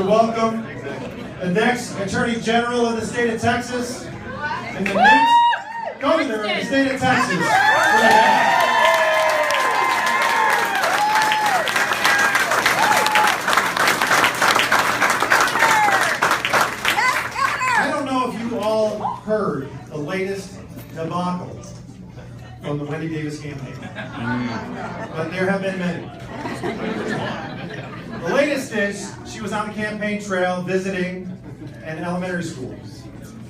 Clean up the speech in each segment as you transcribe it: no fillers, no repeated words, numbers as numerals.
welcome the next Attorney General of the state of Texas and the next Governor of the state of Texas. I don't know if you all heard the latest debacle from the Wendy Davis campaign, but there have been many. The latest is she was on the campaign trail visiting an elementary school,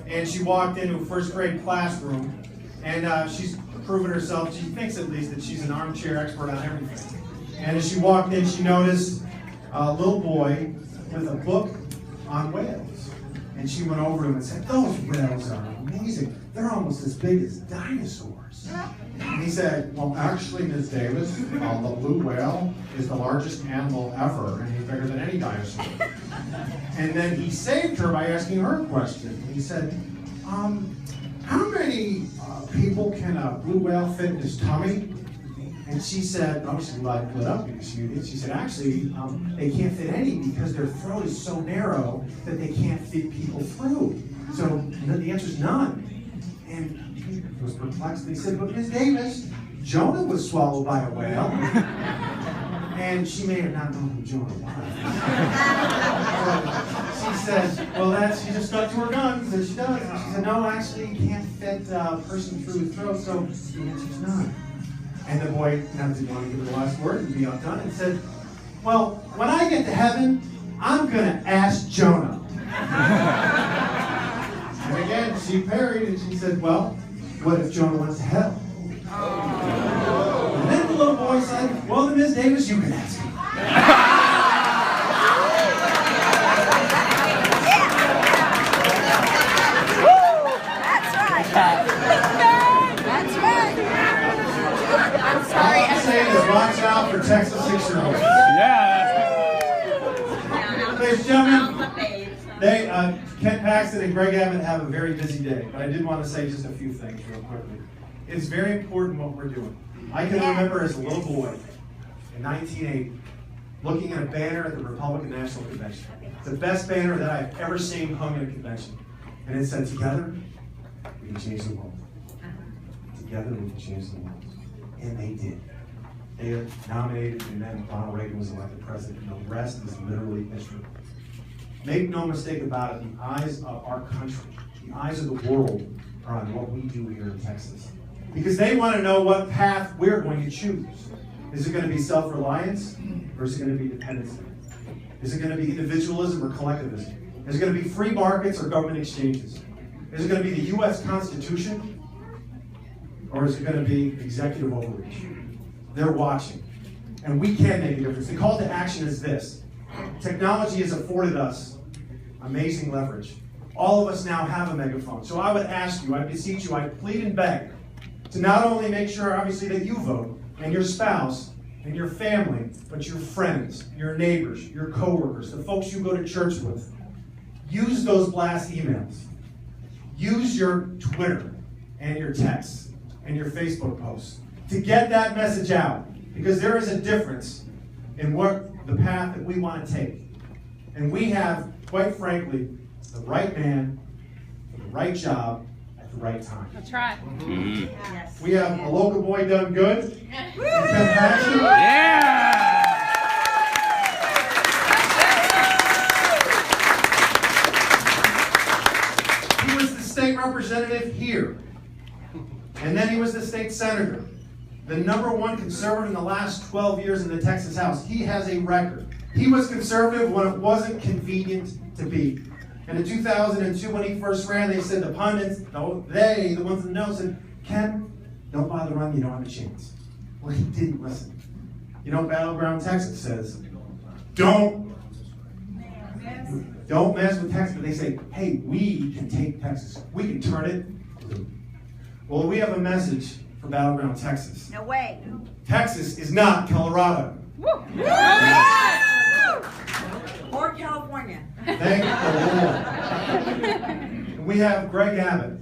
and she walked into a first grade classroom, and she's proven herself, she thinks at least, that she's an armchair expert on everything. And as she walked in, she noticed a little boy with a book on whales. And she went over to him and said, "Those whales are amazing. They're almost as big as dinosaurs." And he said, "Well, actually, Ms. Davis, the blue whale is the largest animal ever, and he's bigger than any dinosaur." And then he saved her by asking her a question. He said, "How many people can a blue whale fit in his tummy?" And she said, she lit up because she said, "Actually, they can't fit any because their throat is so narrow that they can't fit people through. So the answer is none." And he was perplexed. And he said, "But Ms. Davis, Jonah was swallowed by a whale." And she may have not known who Jonah was. So she said, she just stuck to her guns, and she does. And she said, "No, actually, you can't fit a person through his throat, so the answer's none." And the boy didn't want to give the last word and be outdone and said, "Well, when I get to heaven, I'm going to ask Jonah." And again, she parried and she said, "Well, what if Jonah went to hell?" And then the little boy said, "Well, then Ms. Davis, you can ask him." I'm sorry. All I'm saying is watch out for Texas 6-year-olds. Yeah. Ladies and gentlemen, Ken Paxton and Greg Abbott have a very busy day, but I did want to say just a few things real quickly. It's very important what we're doing. I can remember as a little boy in 1980 looking at a banner at the Republican National Convention. It's the best banner that I've ever seen hung at a convention. And it said, "Together, we can change the world. Together, we can change the world." And they did. They were nominated, and then Ronald Reagan was elected president, and the rest is literally history. Make no mistake about it, the eyes of our country, the eyes of the world are on what we do here in Texas. Because they want to know what path we're going to choose. Is it going to be self-reliance, or is it going to be dependency? Is it going to be individualism or collectivism? Is it going to be free markets or government exchanges? Is it going to be the U.S. Constitution? Or is it going to be executive overreach? They're watching. And we can make a difference. The call to action is this. Technology has afforded us amazing leverage. All of us now have a megaphone. So I would ask you, I beseech you, I plead and beg to not only make sure, obviously, that you vote, and your spouse, and your family, but your friends, your neighbors, your coworkers, the folks you go to church with. Use those blast emails. Use your Twitter and your texts and your Facebook posts to get that message out, because there is a difference in what the path that we want to take. And we have, quite frankly, the right man for the right job at the right time. That's right. Mm-hmm. Yes. We have a local boy done good. Ken Paxton. Yeah. He was the state representative here. And then he was the state senator. The #1 conservative in the last 12 years in the Texas House. He has a record. He was conservative when it wasn't convenient to be. And in 2002, when he first ran, they said the pundits, the ones that know, said, "Ken, don't bother running, you don't have a chance." Well, he didn't listen. You know, Battleground Texas says, don't mess with Texas. But they say, hey, we can take Texas. We can turn it blue. Well, we have a message for Battleground Texas. No way. Texas is not Colorado. Woo. Or California. Thank the Lord. And we have Greg Abbott,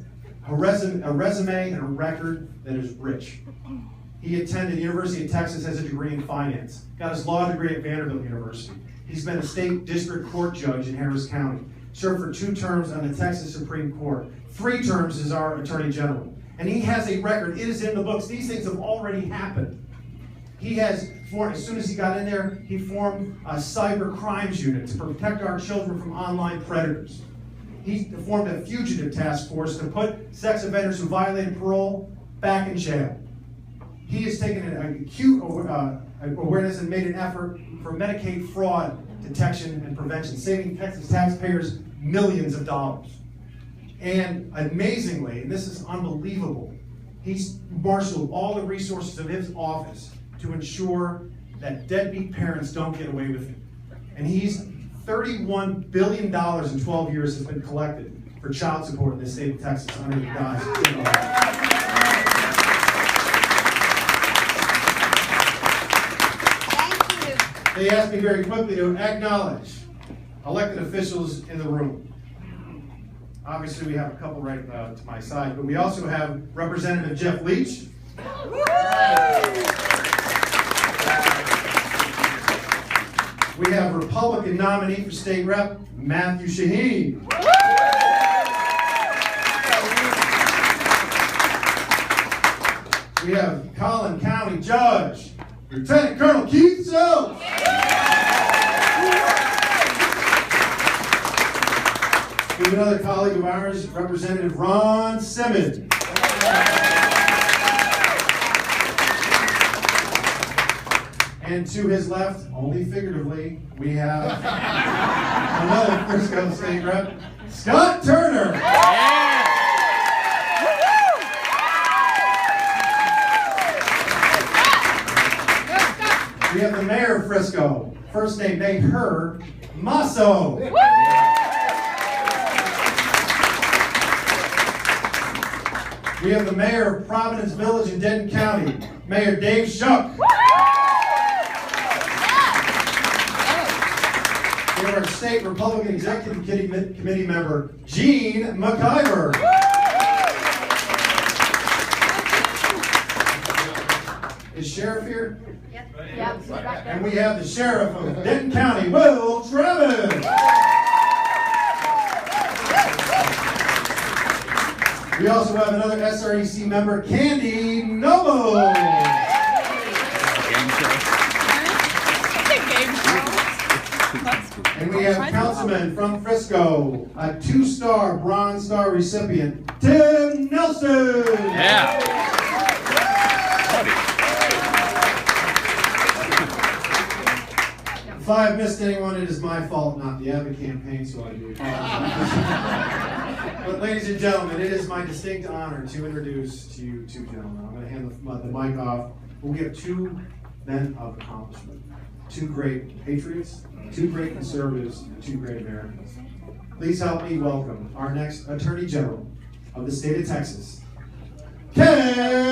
a resume and a record that is rich. He attended the University of Texas, has a degree in finance, got his law degree at Vanderbilt University. He's been a state district court judge in Harris County. Served for 2 terms on the Texas Supreme Court. 3 terms as our Attorney General. And he has a record. It is in the books. These things have already happened. He has formed, as soon as he got in there, he formed a cyber crimes unit to protect our children from online predators. He formed a fugitive task force to put sex offenders who violated parole back in jail. He has taken an acute awareness and made an effort for Medicaid fraud detection and prevention, saving Texas taxpayers millions of dollars. And amazingly, and this is unbelievable, he's marshaled all the resources of his office to ensure that deadbeat parents don't get away with it. And he's $31 billion in 12 years has been collected for child support in the state of Texas under the guise of Thank you. They asked me very quickly to acknowledge elected officials in the room. Obviously, we have a couple right to my side, but we also have Representative Jeff Leach. We have Republican nominee for state rep, Matthew Shaheen. We have Collin County Judge, Lieutenant Colonel Keith Sills. We have another colleague of ours, Representative Ron Simmons. And to his left, only figuratively, we have another Frisco State Rep, Scott Turner. We have the mayor of Frisco, first name named her, Masso. We have the mayor of Providence Village in Denton County, Mayor Dave Shuck. We have our state Republican Executive Committee member, Gene McIver. Is Sheriff here? Yep. And we have the Sheriff of Denton County, Will Travis. We also have another SREC member, Candy Noble. And we have Councilman from Frisco, a 2-star Bronze Star recipient, Tim Nelson. Yeah. If I've missed anyone, it is my fault, not the Abbott campaign, so I do apologize. But ladies and gentlemen, it is my distinct honor to introduce to you 2 gentlemen. I'm going to hand the mic off. But we have 2 men of accomplishment, 2 great patriots, 2 great conservatives, and 2 great Americans. Please help me welcome our next Attorney General of the state of Texas, Ken